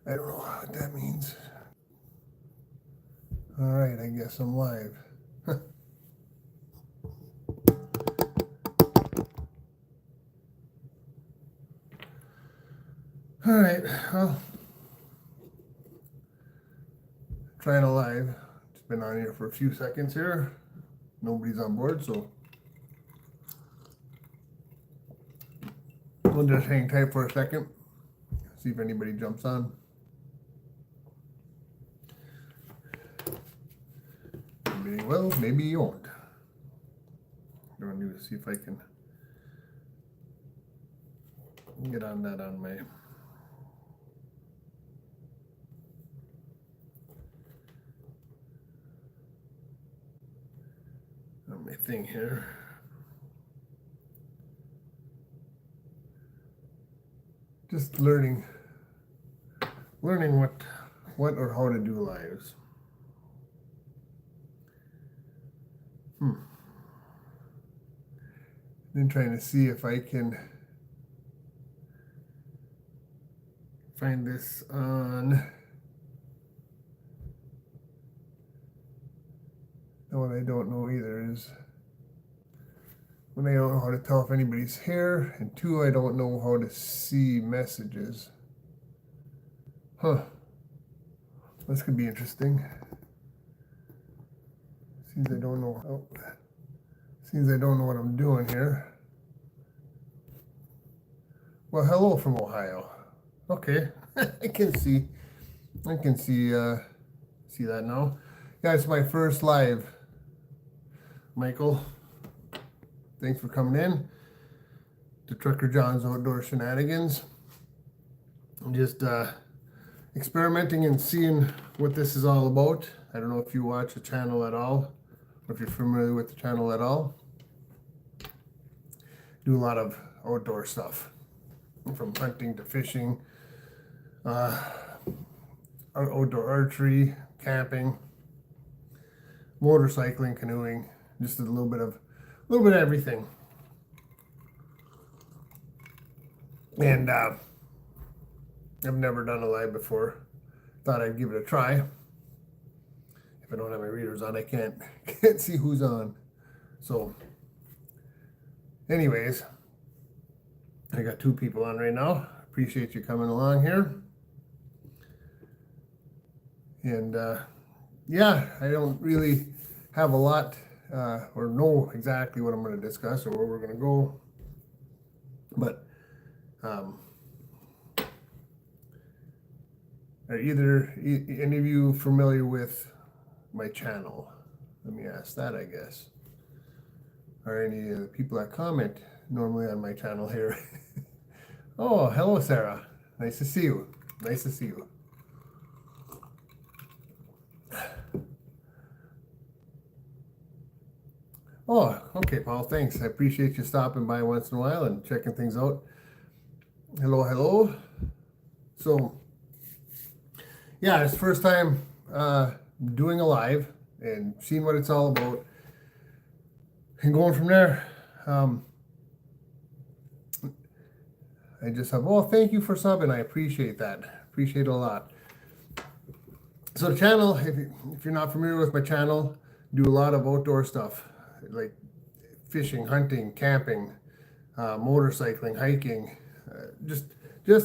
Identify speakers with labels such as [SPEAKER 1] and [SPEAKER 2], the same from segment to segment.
[SPEAKER 1] I don't know what that means. All right, I guess I'm live. All right, well, trying a live. It's been on here for a few seconds here. Nobody's on board, so we'll just hang tight for a second. See if anybody jumps on. Maybe will, maybe you won't. I'm going to see if I can get on that on my thing here. Just learning what or how to do lives. Then trying to see if I can find this on. Now what I don't know either is when I don't know how to tell if anybody's here, and two, I don't know how to see messages. This could be interesting. Seems I don't know. Seems I don't know what I'm doing here. Well, hello from Ohio. Okay, I can see that now. Yeah, it's my first live. Michael, thanks for coming in to Truckerjonsoutdoors shenanigans. I'm just experimenting and seeing what this is all about. I don't know if you watch the channel at all, or if you're familiar with the channel at all. Do a lot of outdoor stuff, from hunting to fishing, outdoor archery, camping, motorcycling, canoeing, just a little bit of everything. And I've never done a live before. Thought I'd give it a try. If I don't have my readers on, I can't see who's on. So anyways, I got two people on right now. Appreciate you coming along here. And yeah, I don't really have a lot or know exactly what I'm going to discuss or where we're going to go. But are any of you familiar with my channel? Let me ask that, I guess. Are any of the people that comment normally on my channel here? Oh, hello, Sarah. Nice to see you. Nice to see you. Oh, okay, Paul, thanks. I appreciate you stopping by once in a while and checking things out. Hello, hello. So, yeah, it's the first time doing a live and seeing what it's all about and going from there. I just have, oh, thank you for subbing. I appreciate that. Appreciate it a lot. So the channel, if you're not familiar with my channel, do a lot of outdoor stuff like fishing, hunting, camping, motorcycling, hiking, just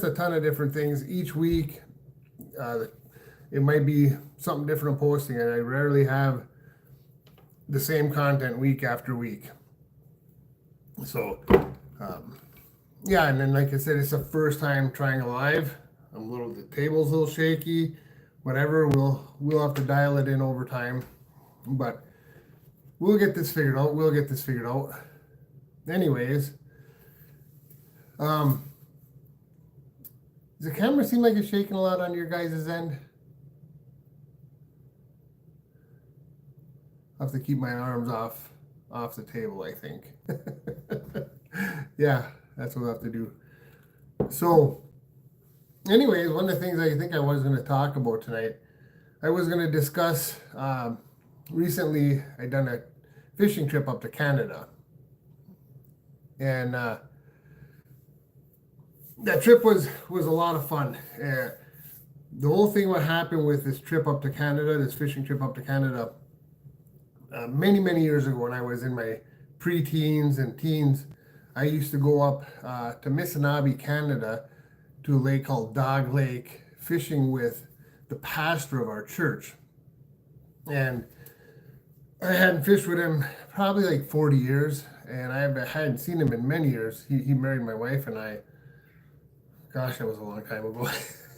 [SPEAKER 1] a ton of different things each week. It might be something different I'm posting, and I rarely have the same content week after week. So yeah, and then like I said, it's the first time trying a live. The table's a little shaky, whatever. We'll have to dial it in over time, but we'll get this figured out. Anyways, does the camera seem like it's shaking a lot on your guys' end? I have to keep my arms off the table, I think. Yeah, that's what we'll have to do. So anyways, one of the things I think I was going to talk about tonight, I was going to discuss, recently I done a fishing trip up to Canada. And that trip was a lot of fun. the whole thing what happened with this trip up to Canada, this fishing trip up to Canada, many, many years ago when I was in my pre-teens and teens, I used to go up to Missinaibi, Canada, to a lake called Dog Lake, fishing with the pastor of our church. And I hadn't fished with him probably like 40 years, and I hadn't seen him in many years. He married my wife, and gosh, that was a long time ago.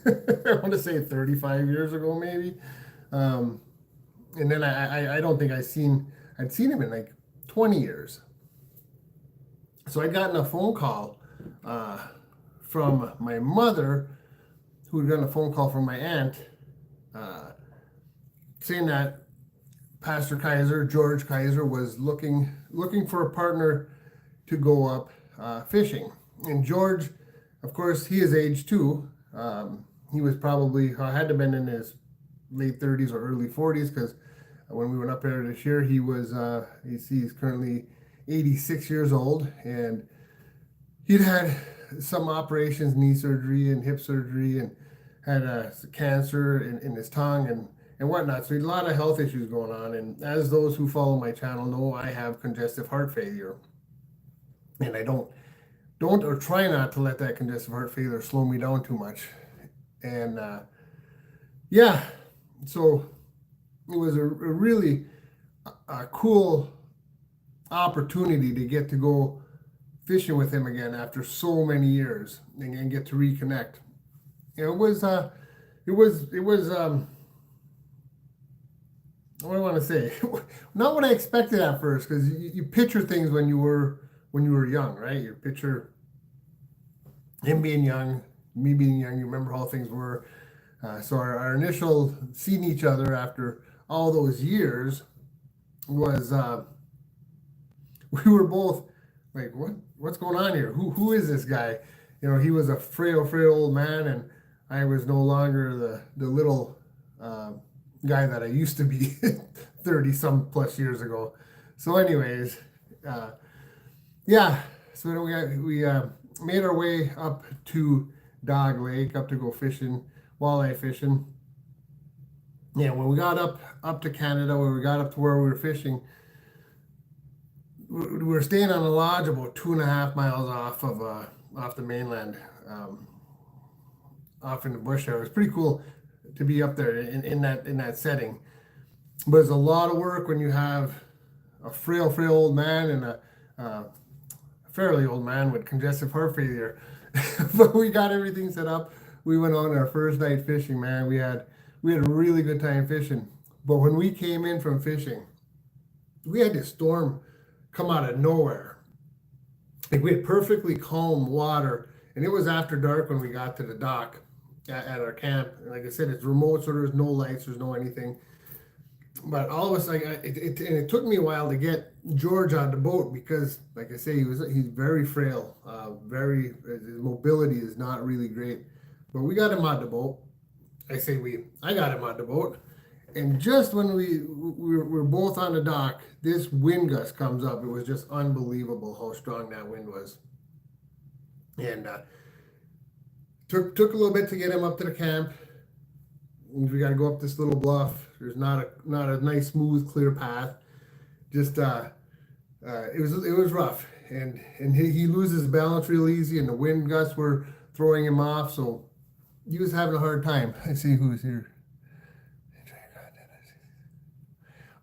[SPEAKER 1] I want to say 35 years ago, maybe. And then I don't think I'd seen him in like 20 years. So I'd gotten a phone call from my mother, who had gotten a phone call from my aunt, saying that Pastor Kaiser, George Kaiser, was looking for a partner to go up fishing. And George, of course, he is age too. He was probably had to have been in his late 30s or early 40s, because when we went up there this year, he's currently 86 years old, and he'd had some operations, knee surgery and hip surgery, and had cancer in his tongue and whatnot. So he had a lot of health issues going on. And as those who follow my channel know, I have congestive heart failure, and I don't or try not to let that congestive heart failure slow me down too much. And yeah, so it was a really cool opportunity to get to go fishing with him again after so many years and get to reconnect. It was what do I want to say? Not what I expected at first, because you picture things when you were young, right? You picture him being young, me being young. You remember how things were. So our initial seeing each other after all those years was we were both like, what's going on here? Who is this guy? You know, he was a frail old man, and I was no longer the little guy that I used to be 30 some plus years ago. So anyways, yeah, so we made our way up to Dog Lake, up to go fishing, walleye fishing. Yeah, when we got up to Canada, when we got up to where we were fishing, we were staying on a lodge about 2.5 miles off the mainland, off in the bush there. It was pretty cool to be up there in that setting, but it's a lot of work when you have a frail old man and a fairly old man with congestive heart failure. But we got everything set up. We went on our first night fishing, man. We had a really good time fishing. But when we came in from fishing, we had this storm come out of nowhere. Like, we had perfectly calm water, and it was after dark when we got to the dock at our camp. And like I said, it's remote, so there's no lights, there's no anything. But all of a sudden, it took me a while to get George on the boat, because, like I say, he's very frail. His mobility is not really great. But we got him on the boat. I got him on the boat. And just when we were both on the dock, this wind gust comes up. It was just unbelievable how strong that wind was. And took a little bit to get him up to the camp. We got to go up this little bluff. There's not a nice, smooth, clear path. Just it was rough, and he loses balance real easy, and the wind gusts were throwing him off. So he was having a hard time. I see who's here.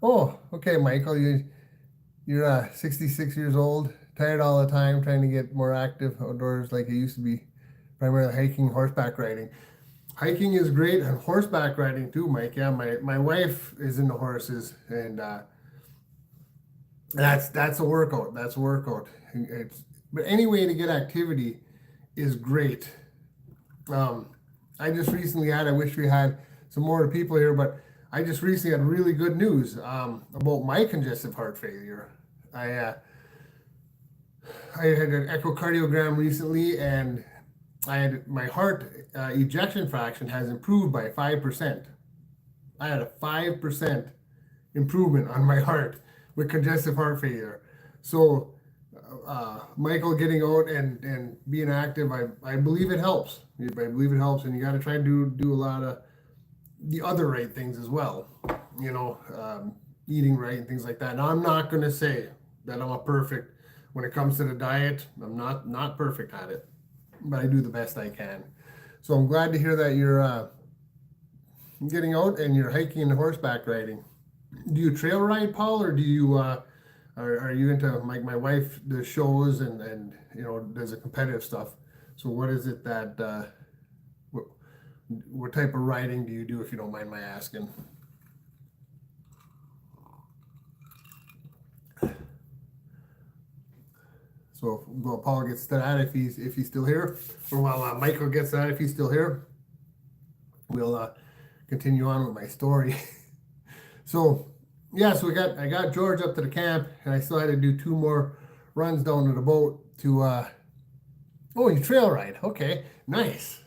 [SPEAKER 1] Oh, okay, Michael, you're 66 years old, tired all the time, trying to get more active outdoors like you used to be, primarily hiking, horseback riding. Hiking is great, and horseback riding too, Mike. Yeah, my wife is into horses, and that's a workout. That's a workout. But any way to get activity is great. I just recently I wish we had some more people here, but I just recently had really good news about my congestive heart failure. I had an echocardiogram recently, and my heart ejection fraction has improved by 5%. I had a 5% improvement on my heart with congestive heart failure. So Michael, getting out and being active, I believe it helps. I believe it helps, and you got to try to do a lot of the other right things as well, eating right and things like that. Now, I'm not going to say that I'm a perfect when it comes to the diet. I'm not perfect at it, but I do the best I can. So I'm glad to hear that you're getting out and you're hiking and horseback riding. Do you trail ride, Paul, or do you are you into, like my wife does shows and does the competitive stuff? So what is it that what type of riding do you do, if you don't mind my asking? So while Paul gets to that, if he's still here, or while Michael gets to that, if he's still here, we'll continue on with my story. So yeah, so I got George up to the camp, and I still had to do 2 more runs down to the boat to. Oh, you trail ride? Okay, nice.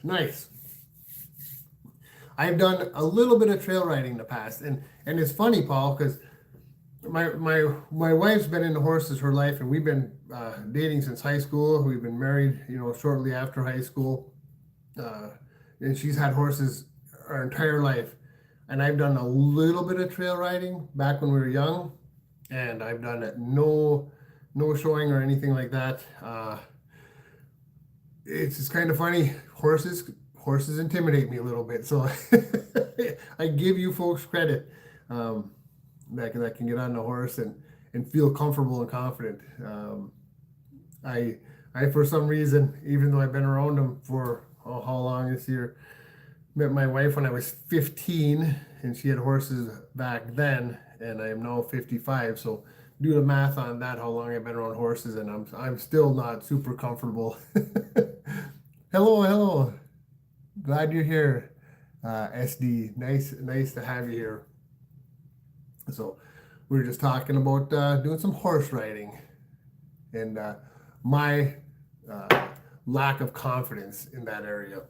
[SPEAKER 1] I've done a little bit of trail riding in the past, and it's funny, Paul, because my wife's been into horses her life, and we've been dating since high school. We've been married, shortly after high school, and she's had horses our entire life. And I've done a little bit of trail riding back when we were young, and I've done it no showing or anything like that. It's just kind of funny. Horses intimidate me a little bit, so I give you folks credit that can get on the horse and feel comfortable and confident. I for some reason, even though I've been around them for how long this year, met my wife when I was 15, and she had horses back then, and I am now 55. So do the math on that, how long I've been around horses, and I'm still not super comfortable. Hello. Glad you're here, SD. Nice to have you here. So we were just talking about doing some horse riding and my lack of confidence in that area.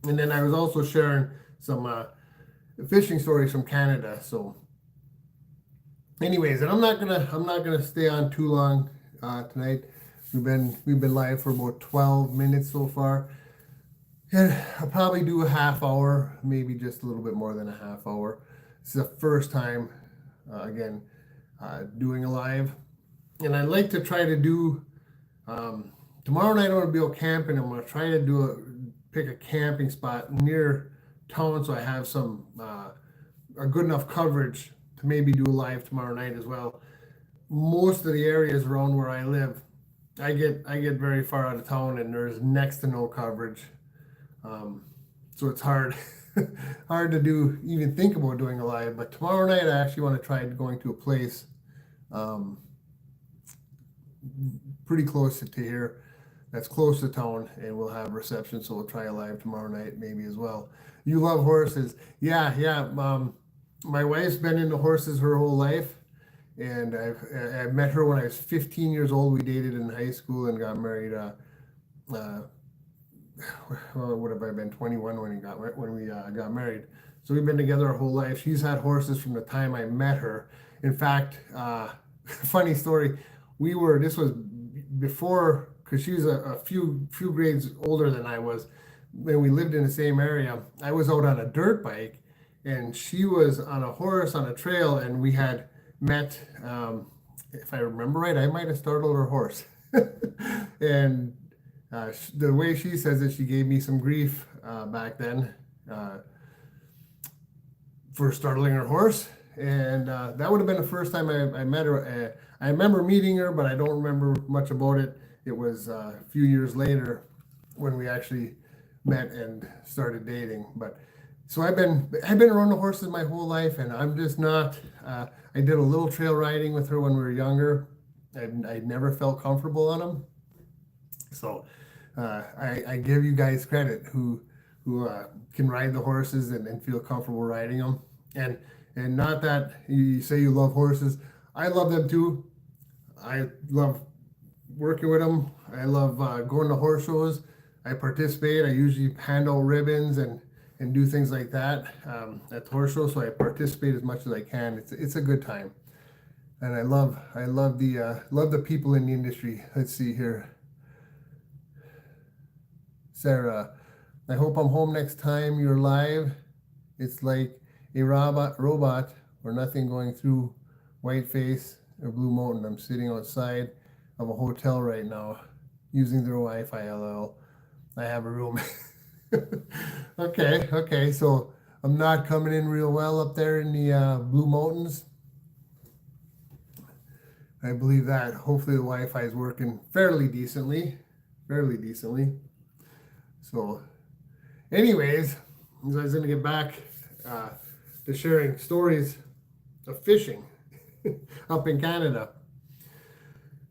[SPEAKER 1] And then I was also sharing some fishing stories from Canada. So anyways, and I'm not gonna stay on too long tonight. We've been live for about 12 minutes so far. And I'll probably do a half hour, maybe just a little bit more than a half hour. This is the first time doing a live. And I'd like to try to do tomorrow night. I'm gonna be out camping. I'm gonna try to pick a camping spot near town, so I have some a good enough coverage to maybe do a live tomorrow night as well. Most of the areas around where I live, I get very far out of town, and there's next to no coverage, so it's hard to even think about doing a live. But tomorrow night I actually want to try going to a place pretty close to here, that's close to town, and we'll have reception, so we'll try a live tomorrow night maybe as well. You love horses. Yeah. My wife's been into horses her whole life, and I met her when I was 15 years old. We dated in high school and got married. Well, would have I been 21 when we got married? So we've been together our whole life. She's had horses from the time I met her. In fact, funny story. This was before, because she was a few grades older than I was. When we lived in the same area, I was out on a dirt bike, and she was on a horse on a trail, and we had met. If I remember right, I might have startled her horse, and the way she says it, she gave me some grief back then for startling her horse, and that would have been the first time I met her. I remember meeting her, but I don't remember much about it. It was a few years later when we actually met and started dating. But so I've been around the horses my whole life, and I'm just not. I did a little trail riding with her when we were younger. I never felt comfortable on them. So I give you guys credit who can ride the horses and feel comfortable riding them. And not that you say you love horses. I love them too. I love working with them. I love going to horse shows. I participate. I usually hand out ribbons and do things like that at the horse show. So I participate as much as I can. It's a good time, and I love the people in the industry. Let's see here, Sarah. I hope I'm home next time you're live. It's like a robot or nothing going through Whiteface or Blue Mountain. I'm sitting outside of a hotel right now using their Wi-Fi. LL. I have a room. Okay. So I'm not coming in real well up there in the Blue Mountains. I believe that. Hopefully the Wi-Fi is working fairly decently. So, anyways, I was going to get back to sharing stories of fishing up in Canada.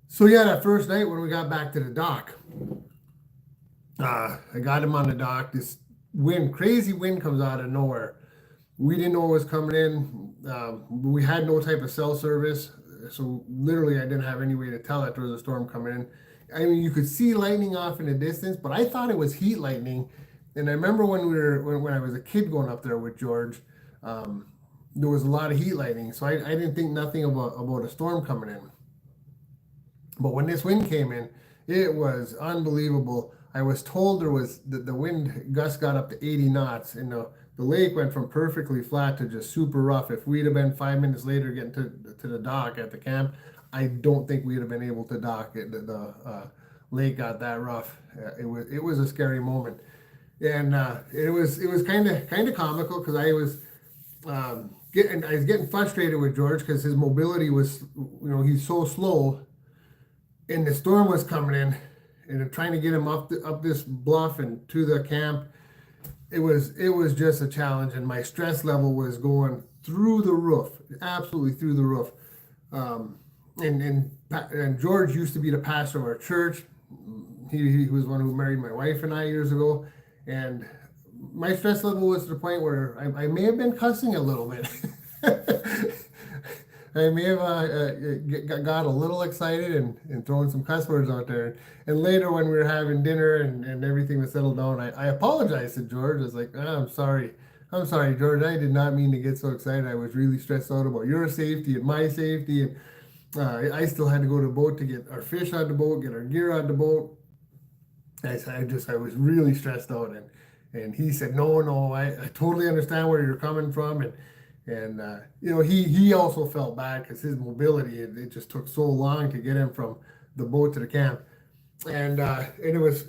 [SPEAKER 1] So yeah, that first night when we got back to the dock, I got him on the dock. This crazy wind comes out of nowhere. We didn't know it was coming in. We had no type of cell service, so literally I didn't have any way to tell that there was a storm coming in. I mean, you could see lightning off in the distance, but I thought it was heat lightning. And I remember when I was a kid going up there with George, there was a lot of heat lightning, so I didn't think nothing about a storm coming in. But when this wind came in, it was unbelievable. I was told there was the wind gust got up to 80 knots, and the lake went from perfectly flat to just super rough. If we'd have been 5 minutes later getting to the dock at the camp, I don't think we'd have been able to dock. The lake got that rough. It was a scary moment, and it was kind of comical because I was getting frustrated with George because his mobility was, he's so slow, and the storm was coming in, and I'm trying to get him up this bluff and to the camp. It was just a challenge, and my stress level was going through the roof, absolutely through the roof. And George used to be the pastor of our church. He was one who married my wife and I years ago, and my stress level was to the point where I may have been cussing a little bit. I may have got a little excited and thrown some cuss words out there. And later when we were having dinner and everything was settled down, I apologized to George. I was like, I'm sorry, George. I did not mean to get so excited. I was really stressed out about your safety and my safety. And I still had to go to the boat to get our fish on the boat, get our gear on the boat. I was really stressed out. And he said, no, I totally understand where you're coming from. And he also felt bad because his mobility, it just took so long to get him from the boat to the camp. And it was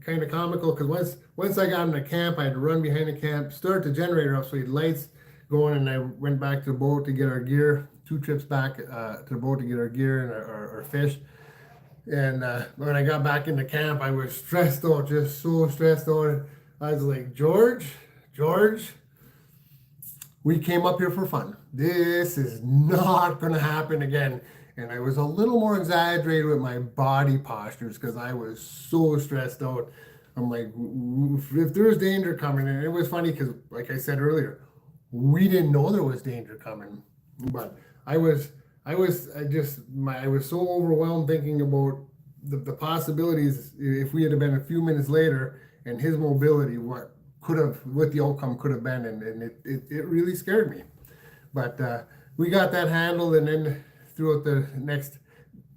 [SPEAKER 1] kind of comical because once I got in the camp, I had to run behind the camp, start the generator up so he had lights going, and I went back to the boat to get our gear, 2 trips back to the boat to get our gear and our fish. And when I got back in the camp, I was stressed out, just so stressed out. I was like, George, we came up here for fun. This is not going to happen again. And I was a little more exaggerated with my body postures because I was so stressed out. I'm like, if there's danger coming, and it was funny because, like I said earlier, we didn't know there was danger coming. But I was so overwhelmed thinking about the possibilities if we had been a few minutes later and his mobility, what the outcome could have been, and it really scared me. But we got that handled, and then throughout the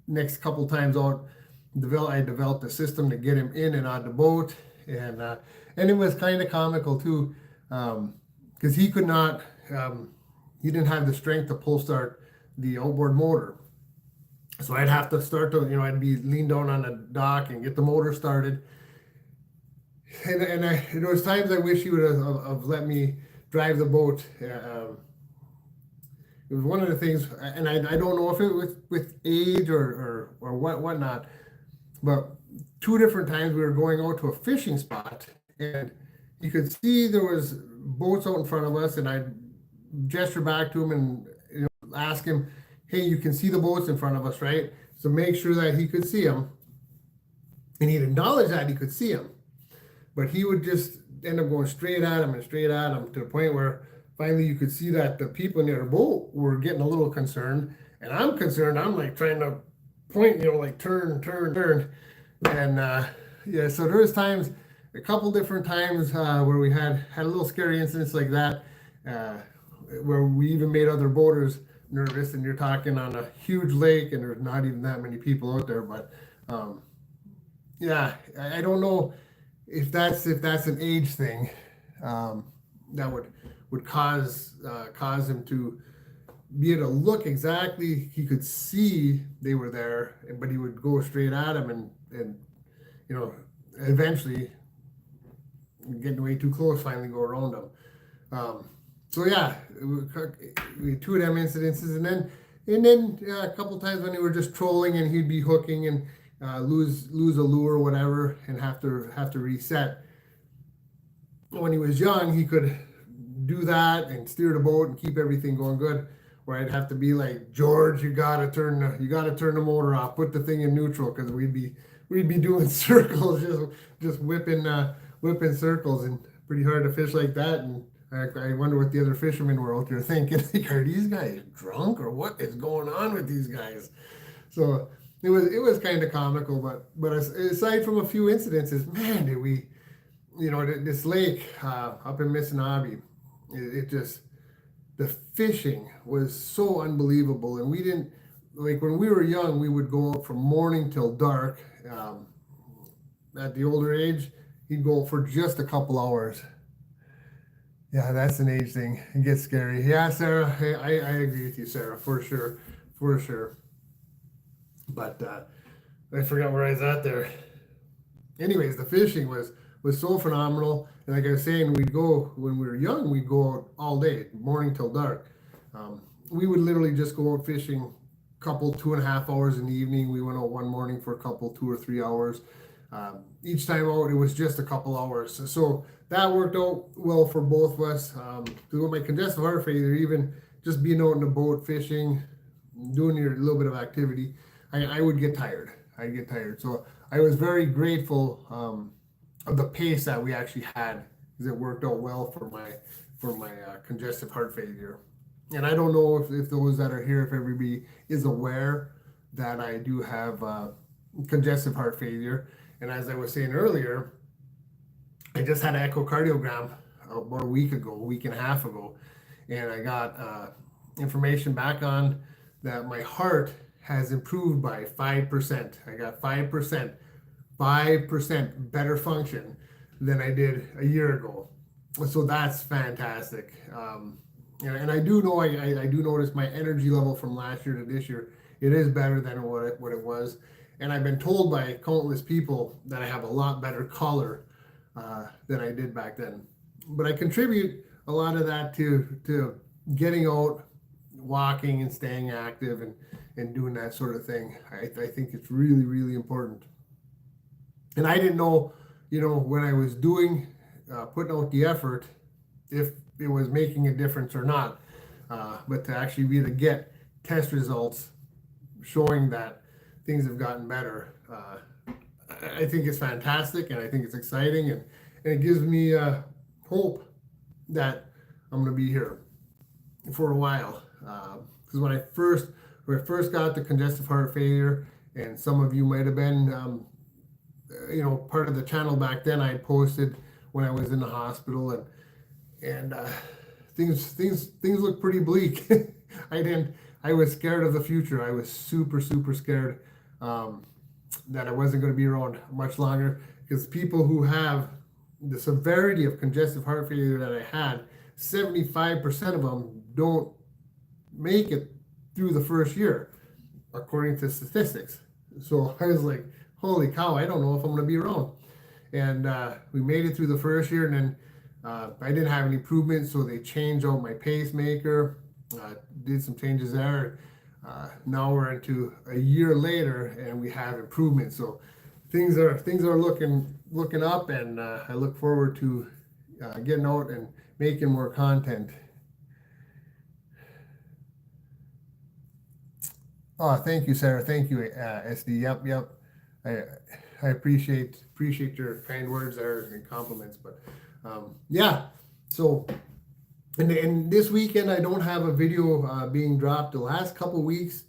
[SPEAKER 1] next couple times out, I developed a system to get him in and on the boat, and it was kind of comical too, because he could not, he didn't have the strength to pull start the outboard motor. So I'd have to I'd be leaned down on the dock and get the motor started. And there was times I wish he would have let me drive the boat. It was one of the things, and I don't know if it was with age or whatnot, but 2 different times we were going out to a fishing spot, and you could see there was boats out in front of us, and I'd gesture back to him and ask him, hey, you can see the boats in front of us, right? So make sure that he could see them. And he'd acknowledge that he could see them. But he would just end up going straight at him to the point where finally you could see that the people in their boat were getting a little concerned. And I'm concerned. I'm like trying to point, like turn. And so there was times, a couple different times where we had a little scary incidents like that, where we even made other boaters nervous. And you're talking on a huge lake and there's not even that many people out there. But I don't know if that's an age thing that would would cause him to be able to look exactly. He could see they were there, but he would go straight at him, and eventually getting way too close, finally go around him. So yeah, we had two of them incidences, and then a couple times when they were just trolling, and he'd be hooking and lose a lure or whatever, and have to reset. When he was young, he could do that and steer the boat and keep everything going good. Where I'd have to be like, George, you gotta turn the motor off, put the thing in neutral, because we'd be doing circles, just whipping circles, and pretty hard to fish like that. And I wonder what the other fishermen were out there thinking. Like, are these guys drunk, or what is going on with these guys? So it was kind of comical, but aside from a few incidences, man, did we, this lake up in Missinaibi, it just, the fishing was so unbelievable. And we didn't, like, when we were young, we would go out from morning till dark. At the older age, he'd go for just a couple hours. Yeah, that's an age thing. It gets scary. Yeah, Sarah, I agree with you, Sarah, for sure. But I forgot where I was at there. Anyways, the fishing was so phenomenal. And like I was saying, when we were young, we'd go out all day, morning till dark. We would literally just go out fishing couple 2.5 hours in the evening. We went out one morning for a couple 2 or 3 hours. Each time out, it was just a couple hours. So that worked out well for both of us. Because with my congestive heart failure, even just being out in the boat fishing, doing a little bit of activity, I would get tired. I'd get tired. So I was very grateful of the pace that we actually had, because it worked out well for my congestive heart failure. And I don't know if those that are here, if everybody is aware that I do have congestive heart failure. And as I was saying earlier, I just had an echocardiogram about a week and a half ago, and I got information back on that my heart has improved by 5%. I got 5% better function than I did a year ago. So that's fantastic. And I do know, I do notice my energy level from last year to this year, it is better than what it was. And I've been told by countless people that I have a lot better color than I did back then. But I contribute a lot of that to getting out, walking and staying active, and doing that sort of thing. I think it's really, really important. And I didn't know, when I was doing, putting out the effort, if it was making a difference or not. But to actually be able to get test results showing that things have gotten better, I think it's fantastic, and I think it's exciting, and it gives me hope that I'm going to be here for a while. Because when I first got the congestive heart failure, and some of you might have been, part of the channel back then, I posted when I was in the hospital, and things look pretty bleak. I was scared of the future. I was super scared that I wasn't going to be around much longer, because people who have the severity of congestive heart failure that I had, 75% of them don't make it through the first year, according to statistics. So I was like, holy cow, I don't know if I'm going to be around. And we made it through the first year, and then I didn't have any improvement, so they changed out my pacemaker, did some changes there. Now we're into a year later, and we have improvement. So things are looking up, and I look forward to getting out and making more content. Oh, thank you, Sarah. Thank you, SD. Yep. I appreciate your kind words there and compliments. But yeah, so and this weekend I don't have a video being dropped the last couple weeks,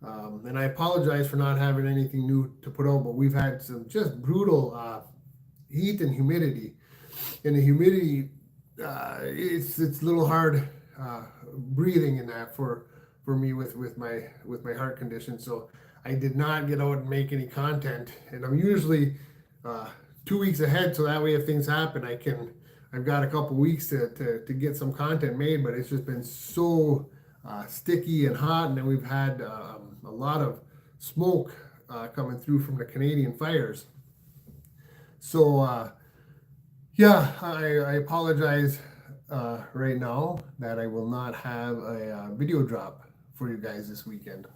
[SPEAKER 1] and I apologize for not having anything new to put out. But we've had some just brutal heat and humidity, and the humidity it's a little hard breathing in that for me with my heart condition. So I did not get out and make any content, and I'm usually 2 weeks ahead, so that way if things happen, I I've got a couple weeks to get some content made, but it's just been so sticky and hot, and then we've had a lot of smoke coming through from the Canadian fires. So yeah, I apologize right now that I will not have a video drop for you guys this weekend.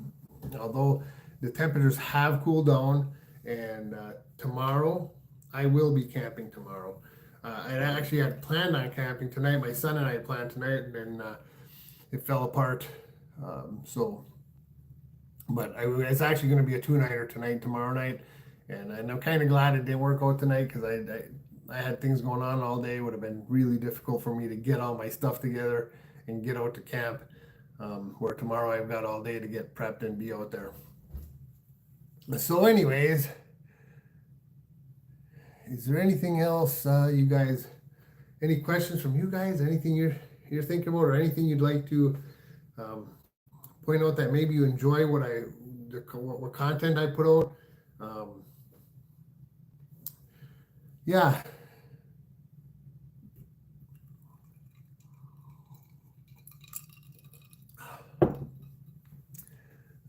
[SPEAKER 1] Although the temperatures have cooled down, and tomorrow I will be camping tomorrow. I actually had planned on camping tonight. My son and I had planned tonight, and then it fell apart. But it's actually going to be a two-nighter tonight, tomorrow night, and I'm kind of glad it didn't work out tonight because I had things going on all day. It would have been really difficult for me to get all my stuff together and get out to camp. Where tomorrow I've got all day to get prepped and be out there. So, anyways, is there anything else, you guys? Any questions from you guys? Anything you're thinking about, or anything you'd like to point out that maybe you enjoy what content I put out? Yeah.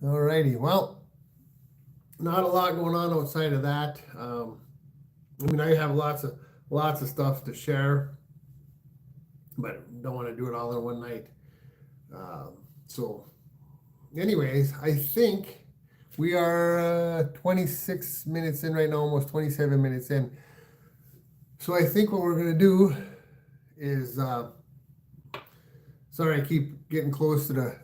[SPEAKER 1] Alrighty. Well, not a lot going on outside of that. I mean, I have lots of stuff to share, but don't want to do it all in one night. So, anyways, I think we are 26 minutes in right now, almost 27 minutes in. So I think what we're gonna do is, sorry, I keep getting close to the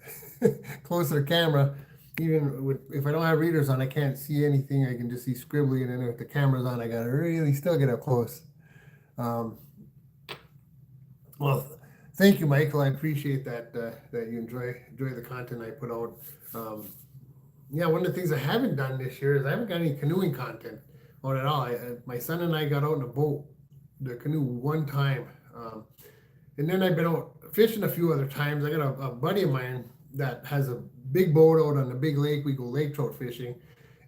[SPEAKER 1] close to the camera. Even if I don't have readers on, I can't see anything. I can just see scribbly, and then if the camera's on, I gotta really still get up close. Well, thank you, Michael. I appreciate that that you enjoy the content I put out. Yeah, one of the things I haven't done this year is I haven't got any canoeing content out at all. My son and I got out in a boat, the canoe, one time, and then I've been out fishing a few other times. I got a buddy of mine that has a big boat out on the big lake. We go lake trout fishing,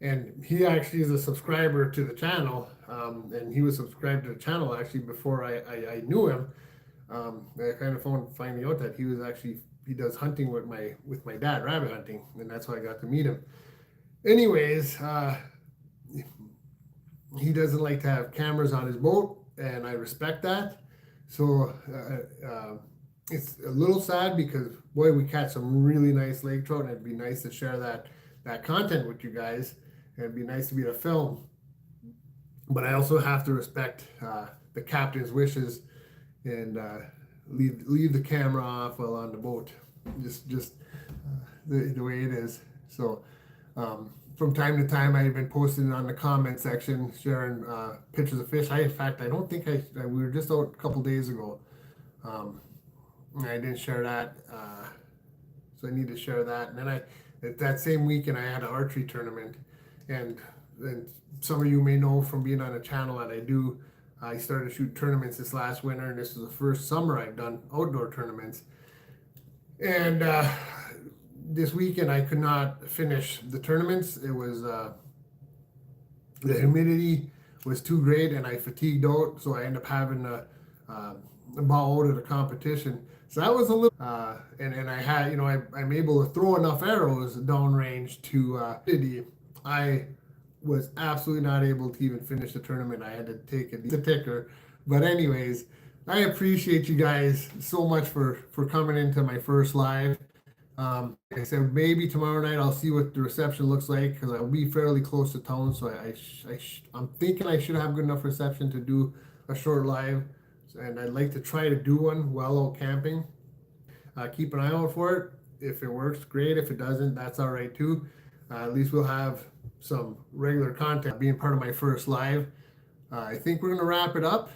[SPEAKER 1] and he actually is a subscriber to the channel, and he was subscribed to the channel actually before I knew him. I kind of finding out that he does hunting with my dad, rabbit hunting, and that's how I got to meet him. Anyways, he doesn't like to have cameras on his boat, and I respect that. So it's a little sad because, boy, we catch some really nice lake trout, and it'd be nice to share that content with you guys. It'd be nice to be able to film, but I also have to respect the captain's wishes and leave the camera off while on the boat, just the way it is. So from time to time, I've been posting on the comment section, sharing pictures of fish. In fact, I don't think we were just out a couple days ago. I didn't share that, so I need to share that. And then that same weekend, I had an archery tournament, and some of you may know from being on a channel that I started to shoot tournaments this last winter, and this is the first summer I've done outdoor tournaments. And this weekend I could not finish the tournaments. It was the humidity was too great, and I fatigued out, so I ended up having to bow out of the competition. So that was a little, and I had, I'm able to throw enough arrows downrange to I was absolutely not able to even finish the tournament. I had to take a ticker. But anyways, I appreciate you guys so much for coming into my first live. Like I said, maybe tomorrow night I'll see what the reception looks like, because I'll be fairly close to town. So I'm thinking I should have good enough reception to do a short live. And I'd like to try to do one while out camping. Keep an eye out for it. If it works, great. If it doesn't, that's all right too. At least we'll have some regular content being part of my first live. I think we're going to wrap it up.